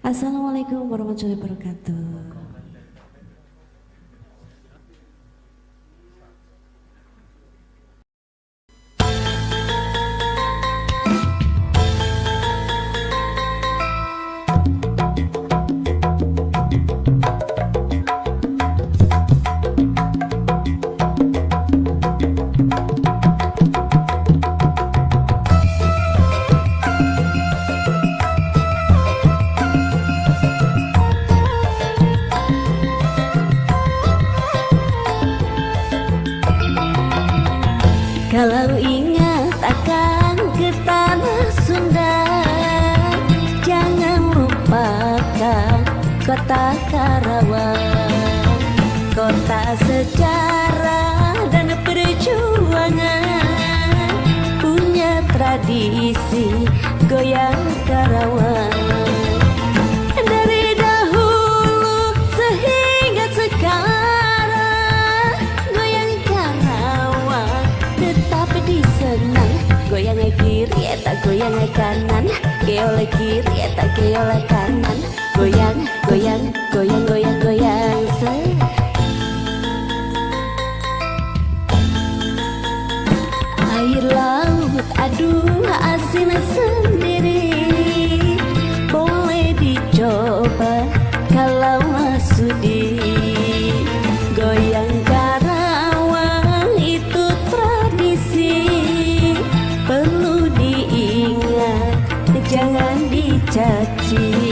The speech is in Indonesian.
Assalamualaikum warahmatullahi wabarakatuh. Kalau ingat akan ke tanah Sunda, jangan lupakan kota Karawang, kota sejarah dan perjuangan, punya tradisi goyang Karawang. Dari dahulu sehingga sekarang, goyang Karawang tetap disenang. Goyang kiri tak goyang kanan, keoleh kiri tak keoleh kanan. Goyang, goyang, goyang, goyang, goyang. Air laut aduh asin sendiri, boleh dicoba kalau sudi. Goyang Karawang itu tradisi, perlu diingat, jangan dicaci.